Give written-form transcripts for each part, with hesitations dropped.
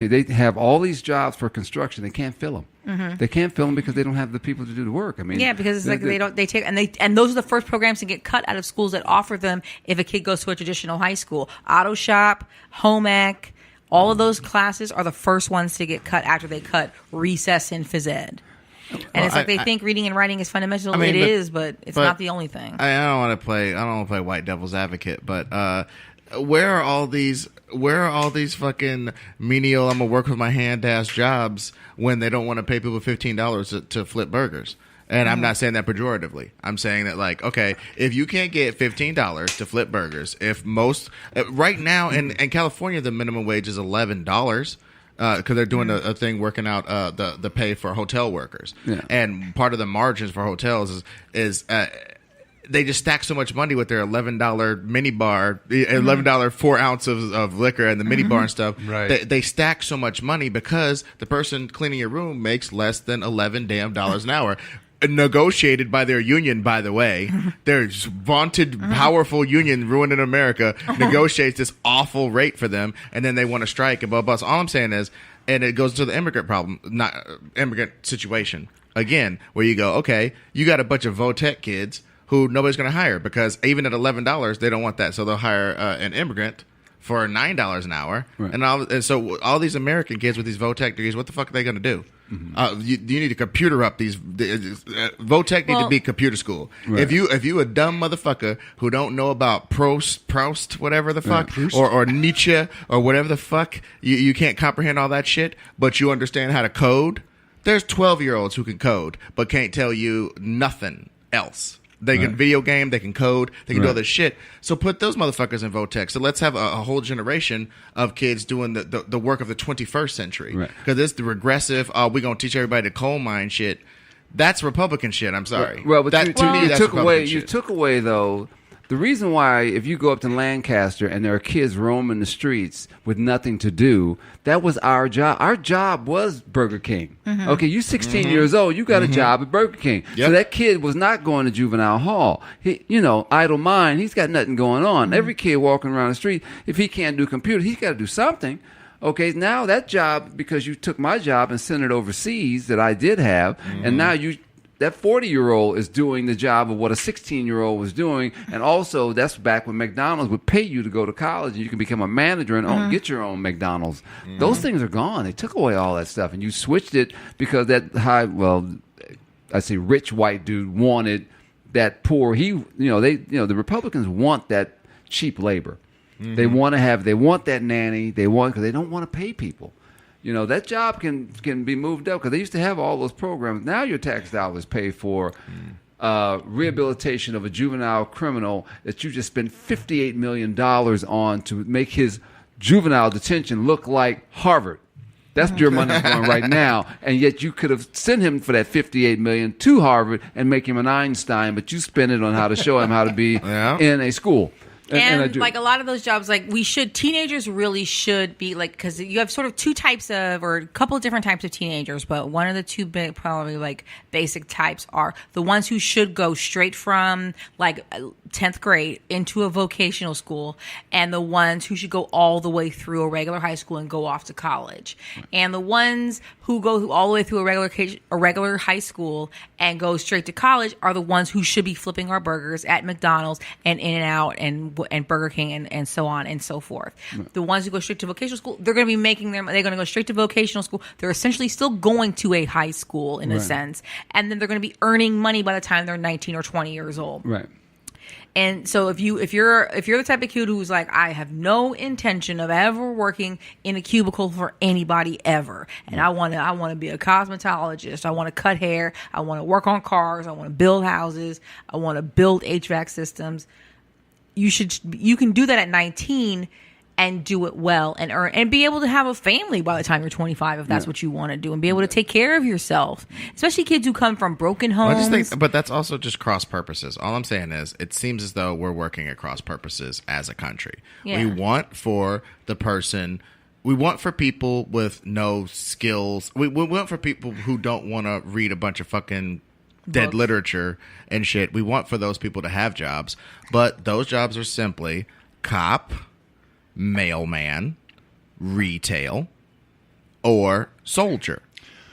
They have all these jobs for construction. They can't fill them. Mm-hmm. They can't fill them because they don't have the people to do the work. I mean, yeah, because it's like and those are the first programs to get cut out of schools that offer them if a kid goes to a traditional high school. Auto shop, home ec, all of those classes are the first ones to get cut after they cut recess and phys ed. And it's like they think reading and writing is fundamental. But it's not the only thing. I don't want to play white devil's advocate, but where are all these fucking menial I'm gonna work with my hand ass jobs when they don't want to pay people $15 to flip burgers? And I'm not saying that pejoratively. I'm saying that, like, okay, if you can't get $15 to flip burgers, if most right now in California the minimum wage is $11. Because they're doing a thing working out the pay for hotel workers, and part of the margins for hotels is they just stack so much money with their $11 mini bar, $11 4 ounces of liquor, and the mini bar and stuff. Right. They stack so much money because the person cleaning your room makes less than $11 an hour. Negotiated by their union, by the way. Their vaunted, powerful union, ruined in America, negotiates this awful rate for them, and then they want to strike and blah, blah. So all I'm saying is, and it goes into the immigrant problem, not immigrant situation. Again, where you go, okay, you got a bunch of VOTEC kids who nobody's going to hire because even at $11, they don't want that. So they'll hire an immigrant for $9 an hour. Right. And so all these American kids with these VOTEC degrees, what the fuck are they going to do? Mm-hmm. You need to computer up these. VOTEC need to be computer school. Right. If you a dumb motherfucker who don't know about Proust, whatever the fuck, or Nietzsche, or whatever the fuck, you can't comprehend all that shit, but you understand how to code. There's 12-year-olds who can code, but can't tell you nothing else. They can video game, they can code, they can do all this shit. So put those motherfuckers in VOTEC. So let's have a whole generation of kids doing the work of the 21st century. Because it's the regressive, we're going to teach everybody to coal mine shit. That's Republican shit, I'm sorry. Well, but to me, that's Republican shit. You took away, though, the reason why if you go up to Lancaster and there are kids roaming the streets with nothing to do, that was our job. Our job was Burger King. Mm-hmm. Okay, you 16 years old, you got a job at Burger King. Yep. So that kid was not going to juvenile hall. He, idle mind, he's got nothing going on. Mm-hmm. Every kid walking around the street, if he can't do computer, he's got to do something. Okay, now that job, because you took my job and sent it overseas that I did have, and now that 40-year-old is doing the job of what a 16-year-old was doing, and also that's back when McDonald's would pay you to go to college and you can become a manager and get your own McDonald's. Those things are gone. They took away all that stuff, and you switched it because that rich white dude wanted that poor. The Republicans want that cheap labor. Mm-hmm. They want that nanny. Because they don't want to pay people. That job can be moved up because they used to have all those programs. Now your tax dollars pay for rehabilitation of a juvenile criminal that you just spent $58 million on to make his juvenile detention look like Harvard. That's where your money's going right now. And yet you could have sent him for that $58 million to Harvard and make him an Einstein, but you spent it on how to show him how to be in a school. And like a lot of those jobs, like teenagers really should be like, because you have sort of two types of, or a couple of different types of teenagers, but one of the two big, probably like basic types are the ones who should go straight from like 10th grade into a vocational school, and the ones who should go all the way through a regular high school and go off to college. And the ones who go all the way through a regular high school and go straight to college are the ones who should be flipping our burgers at McDonald's and In-N-Out and Burger King and so on and so forth. Right. The ones who go straight to vocational school, they're going to be they're going to go straight to vocational school. They're essentially still going to a high school in a sense. And then they're going to be earning money by the time they're 19 or 20 years old. Right. And so if you're the type of kid who's like, I have no intention of ever working in a cubicle for anybody ever, and I want to be a cosmetologist, I want to cut hair, I want to work on cars, I want to build houses, I want to build HVAC systems, you can do that at 19 and do it well and earn and be able to have a family by the time you're 25 if that's what you want to do, and be able to take care of yourself, especially kids who come from broken homes. I just think, but that's also just cross purposes. All I'm saying is it seems as though we're working at cross purposes as a country. We want for people with no skills. We want for people who don't want to read a bunch of fucking dead literature and shit. We want for those people to have jobs, but those jobs are simply cop, mailman, retail, or soldier.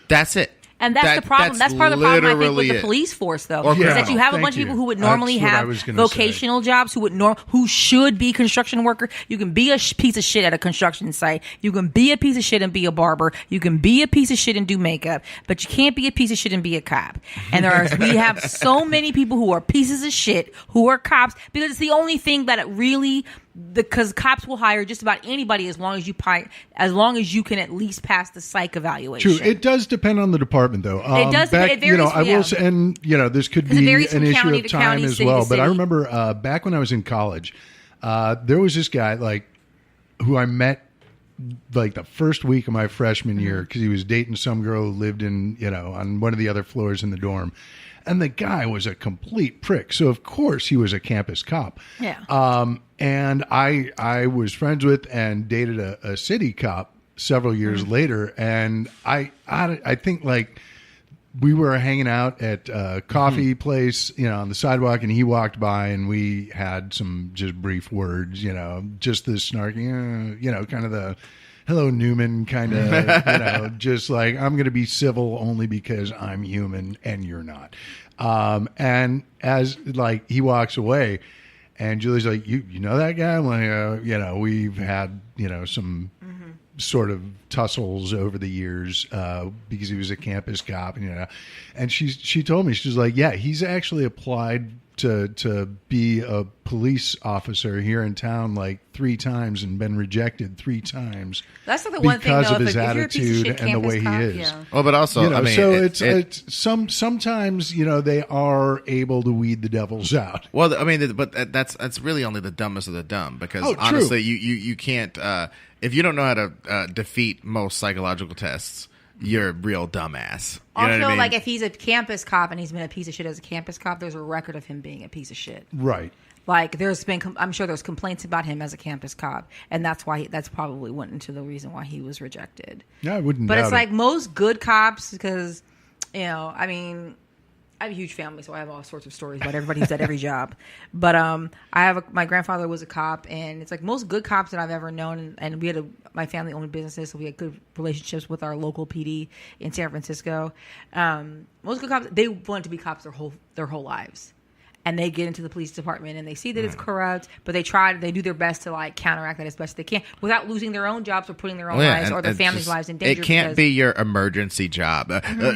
That's it. And that's the problem. That's part of the problem, I think, with the it. police force, though, Or is that criminal. you have a bunch of Thank people you. who would normally That's what I have was gonna vocational jobs, who should be construction worker. You can be a piece of shit at a construction site. You can be a piece of shit and be a barber. You can be a piece of shit and do makeup, but you can't be a piece of shit and be a cop. And we have so many people who are pieces of shit who are cops because it's the only thing that it really. Because cops will hire just about anybody as long as you can at least pass the psych evaluation. True. It does depend on the department, though. It does. It varies. I will say, and this could be varies an from issue county of to time county, as city well. to But I city. remember back when I was in college, there was this guy who I met like the first week of my freshman year because he was dating some girl who lived in on one of the other floors in the dorm. And the guy was a complete prick. So, of course, he was a campus cop. Yeah. And I was friends with and dated a city cop several years later. And I think, we were hanging out at a coffee place, on the sidewalk, and he walked by, and we had some just brief words, just this snarky, kind of the hello Newman kind of, just like, I'm going to be civil only because I'm human and you're not. And as he walks away, and Julie's like, you know that guy? I'm like, we've had, some sort of tussles over the years because he was a campus cop, and she told me, she was like, yeah, he's actually applied to be a police officer here in town 3 times and been rejected 3 times. That's the one thing, because though, of his if you're a piece of attitude shit and the way campus he cop, is. yeah. Well, but also, it's sometimes they are able to weed the devils out. Well, but that's really only the dumbest of the dumb because true. honestly, you can't if you don't know how to defeat most psychological tests, you're a real dumbass. You know Also, what I mean? if he's a campus cop and he's been a piece of shit as a campus cop, there's a record of him being a piece of shit. Right. I'm sure there's complaints about him as a campus cop, and that's probably went into the reason why he was rejected. Yeah, I wouldn't. But doubt it's it. like most good cops, because I have a huge family, so I have all sorts of stories about everybody who's at every job. But my grandfather was a cop, and it's like most good cops that I've ever known. And we had my family owned businesses, so we had good relationships with our local PD in San Francisco. Most good cops, they want to be cops their whole lives. And they get into the police department and they see that it's corrupt, but they do their best to counteract that as best they can without losing their own jobs or putting their own lives or their families' lives in danger. It can't be your emergency job.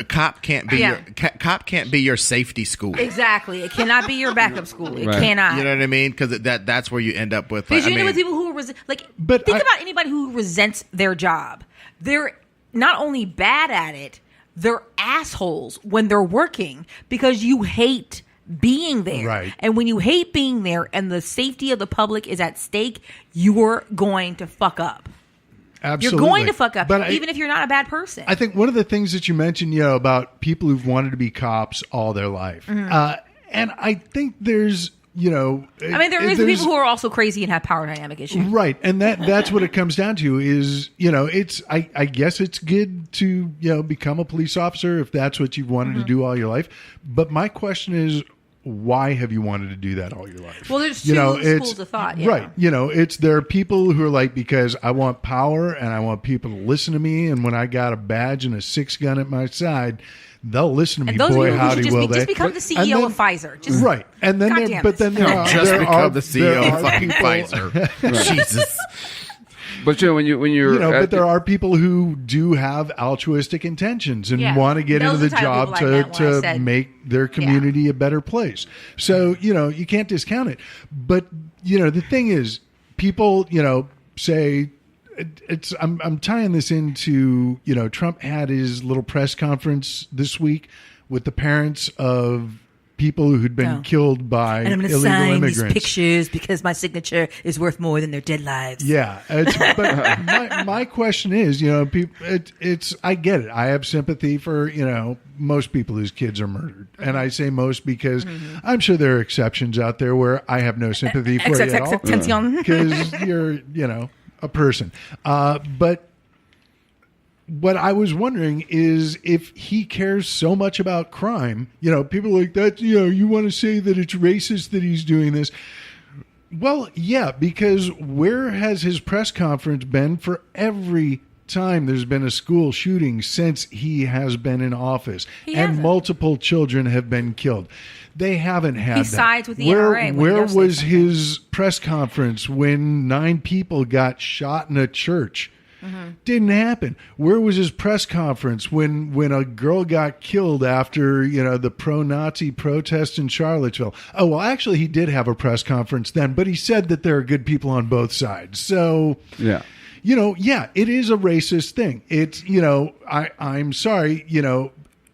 Cop can't be cop can't be your safety school. Exactly. It cannot be your backup school. It Right. cannot. You know what I mean? Because that's where you end up with. Because with people who think about anybody who resents their job. They're not only bad at it, they're assholes when they're working because you hate being there. Right. And when you hate being there and the safety of the public is at stake, you're going to fuck up. Absolutely. You're going to fuck up, But even if you're not a bad person. I think one of the things that you mentioned, about people who've wanted to be cops all their life, and I think there's, there is people who are also crazy and have power dynamic issues. right, and that's what it comes down to is, it's I guess it's good to become a police officer if that's what you've wanted to do all your life. But my question is, why have you wanted to do that all your life? Well, there's two schools of thought. Yeah. Right. There are people who are like, because I want power and I want people to listen to me. And when I got a badge and a 6-gun at my side, they'll listen to me. And those Boy, of you howdy, who will should they? just become the CEO of Pfizer. Just, right. And then there are just become the CEO there of are fucking people- Pfizer. Jesus. But when you're but there are people who do have altruistic intentions and want to get into the job to make their community a better place. So, you can't discount it. But, the thing is, people, say, I'm tying this into, Trump had his little press conference this week with the parents of people who'd been killed by and I'm going to illegal sign immigrants. these pictures because my signature is worth more than their dead lives. Yeah, but my question is, people, it's I get it. I have sympathy for most people whose kids are murdered, and I say most because I'm sure there are exceptions out there where I have no sympathy for you at all because you're a person. But what I was wondering is if he cares so much about crime, people like that, you want to say that it's racist that he's doing this. Well, yeah, because where has his press conference been for every time there's been a school shooting since he has been in office, He and hasn't. multiple children have been killed. They haven't had He that. sides with the where, NRA when he Where does say was something. his press conference when 9 people got shot in a church? Didn't happen. Where was his press conference when a girl got killed after the pro-Nazi protest in Charlottesville? Oh well, actually he did have a press conference then, but he said that there are good people on both sides. So Yeah. it is a racist thing. It's I'm sorry,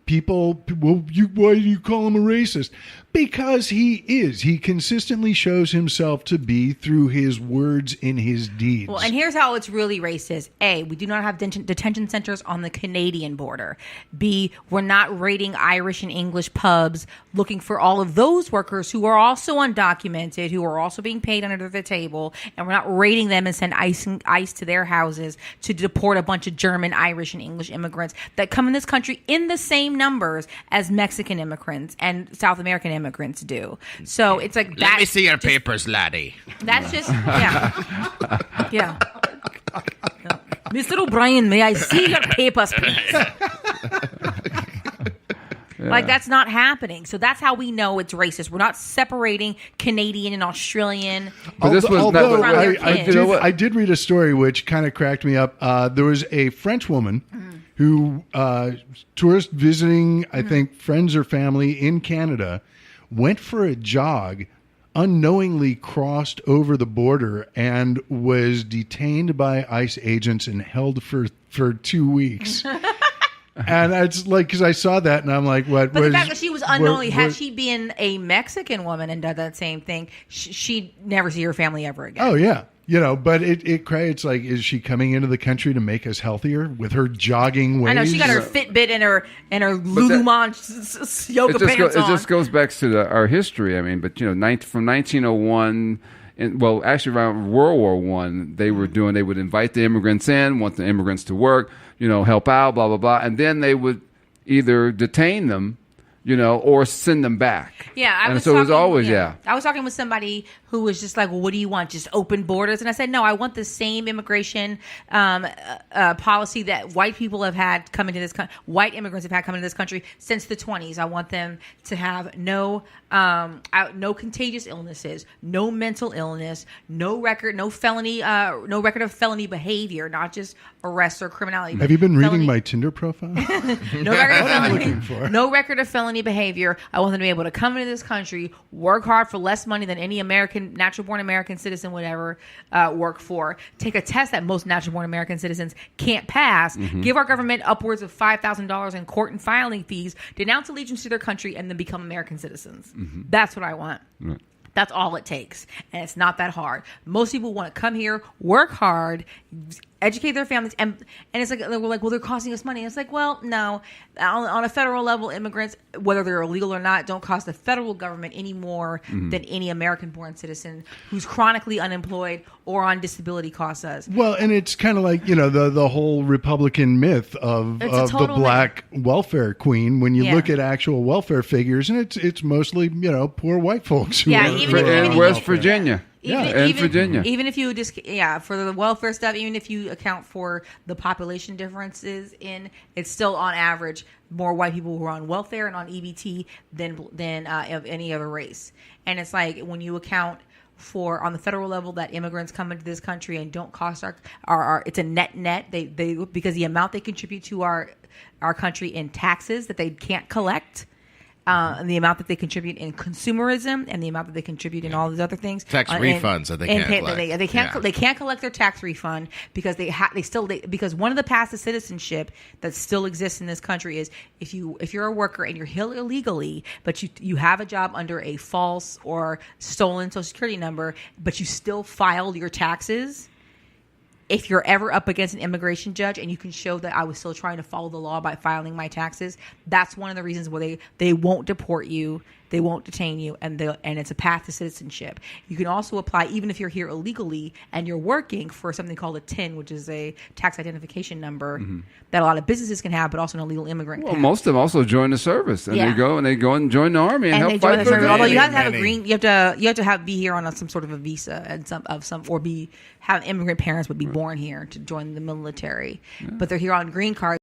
people. Well, why do you call him a racist? Because he is. He consistently shows himself to be through his words in his deeds. Well, and here's how it's really racist. A, we do not have detention centers on the Canadian border. B, we're not raiding Irish and English pubs looking for all of those workers who are also undocumented, who are also being paid under the table, and we're not raiding them and send ICE to their houses to deport a bunch of German, Irish, and English immigrants that come in this country in the same numbers as Mexican immigrants and South American immigrants do. So it's like Let me see your papers, laddie. that's just yeah. Mr. O'Brien, may I see your papers, please? Like that's not happening. So that's how we know it's racist. We're not separating Canadian and Australian. But this was not- From their kids. I did read a story which kind of cracked me up. There was a French woman who, tourist visiting, I think, friends or family in Canada, went for a jog, unknowingly crossed over the border, and was detained by ICE agents and held for 2 weeks. And it's like, because I saw that and I'm like, what? But the fact that she was unknowingly, had she been a Mexican woman and done that same thing, she'd never see her family ever again. Oh, yeah. But it creates like, is she coming into the country to make us healthier with her jogging ways? I know she got her Fitbit and her Lululemon yoga pants it on. just goes back to our history. I mean, but from 1901, actually around World War One, they would invite the immigrants in, want the immigrants to work, help out, blah blah blah, and then they would either detain them, or send them back. Yeah, it was always I was talking with somebody who was just like, well, what do you want? Just open borders? And I said, no, I want the same immigration policy that white people have had come into this country, white immigrants have had come into this country since the 20s. I want them to have no contagious illnesses, no mental illness, no record of felony behavior, not just arrests or criminality. Have you been reading my Tinder profile? No record of felony behavior. I want them to be able to come into this country, work hard for less money than any natural-born American citizen would ever work for. Take a test that most natural-born American citizens can't pass. Give our government upwards of $5,000 in court and filing fees. Denounce allegiance to their country and then become American citizens. That's what I want. Right. That's all it takes. And it's not that hard. Most people want to come here, work hard, educate their families. And it's like, we're like, well, they're costing us money. It's like, well, no. On a federal level, immigrants, whether they're illegal or not, don't cost the federal government any more than any American-born citizen who's chronically unemployed or on disability costs us. Well, and it's kind of like, the whole Republican myth of the black welfare queen. When you look at actual welfare figures, and it's mostly, poor white folks. Who are in West Virginia. Virginia. Even if you for the welfare stuff, even if you account for the population differences it's still on average more white people who are on welfare and on EBT than of any other race. And it's like when you account for on the federal level that immigrants come into this country and don't cost our it's a net they because the amount they contribute to our country in taxes that they can't collect. And the amount that they contribute in consumerism, and the amount that they contribute in all these other things, tax refunds that they can't collect. They can't collect their tax refund because because one of the paths to citizenship that still exists in this country is if you're a worker and you're here illegally, but you have a job under a false or stolen Social Security number, but you still filed your taxes. If you're ever up against an immigration judge and you can show that I was still trying to follow the law by filing my taxes, that's one of the reasons why they won't deport you they won't detain you, and it's a path to citizenship. You can also apply even if you're here illegally and you're working for something called a TIN, which is a tax identification number that a lot of businesses can have, but also an illegal immigrant Well, can. most of them also join the service, and Yeah. they go and join the army and And help they join fight the for service. the Although you have to have a Many. green, you have to be here on some sort of a visa and have immigrant parents would be born here to join the military, but they're here on green cards.